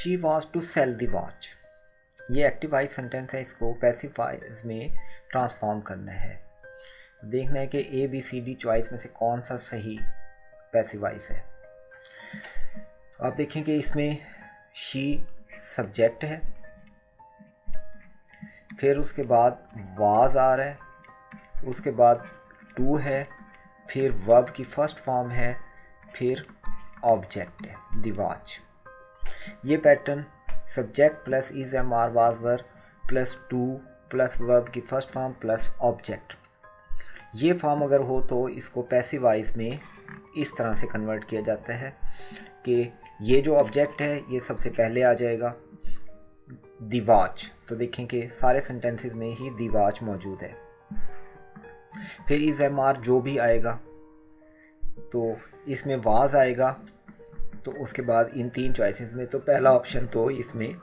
She was to sell the watch. ये active voice sentence है, इसको पैसिव वॉइस में ट्रांसफॉर्म करना है। देखना है कि A B C D choice में से कौन सा सही पैसिव वॉइस है। तो आप देखें कि इसमें शी सब्जेक्ट है, फिर उसके बाद वाज आ रहा है, उसके बाद टू है, फिर वर्ब की फर्स्ट फॉर्म है, फिर ऑब्जेक्ट है द वॉच। ये pattern subject plus is am are was were plus to plus verb की फर्स्ट फॉर्म प्लस ऑब्जेक्ट, ये फॉर्म अगर हो तो इसको पैसिव वॉइस में इस तरह से कन्वर्ट किया जाता है कि ये जो ऑब्जेक्ट है ये सबसे पहले आ जाएगा, द वॉच। तो देखें कि सारे सेंटेंसेस में ही द वॉच मौजूद है। फिर इज एम आर जो भी आएगा तो इसमें वाज आएगा, तो उसके बाद इन तीन चॉइसेस में तो पहला ऑप्शन तो इसमें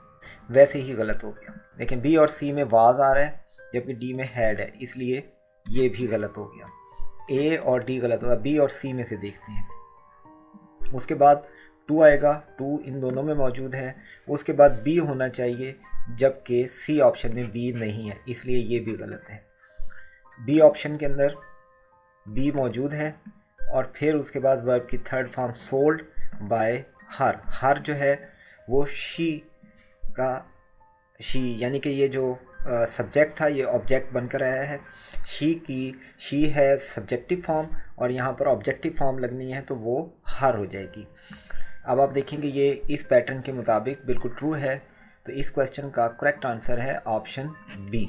वैसे ही गलत हो गया। लेकिन बी और सी में वाज आ रहा है जबकि डी में हैड है, इसलिए ये भी गलत हो गया। ए और डी गलत होगा, बी और सी में से देखते हैं। उसके बाद टू आएगा, टू इन दोनों में मौजूद है। उसके बाद बी होना चाहिए जबकि सी ऑप्शन में बी नहीं है, इसलिए ये भी गलत है। बी ऑप्शन के अंदर बी मौजूद है और फिर उसके बाद वर्ब की third form sold by her. Her जो है वो शी का शी, यानी कि ये जो सब्जेक्ट था ये ऑब्जेक्ट बनकर आया है। शी है सब्जेक्टिव फॉर्म और यहाँ पर ऑब्जेक्टिव फॉर्म लगनी है तो वो हर हो जाएगी। अब आप देखेंगे ये इस पैटर्न के मुताबिक बिल्कुल ट्रू है, तो इस क्वेश्चन का करेक्ट आंसर है ऑप्शन बी।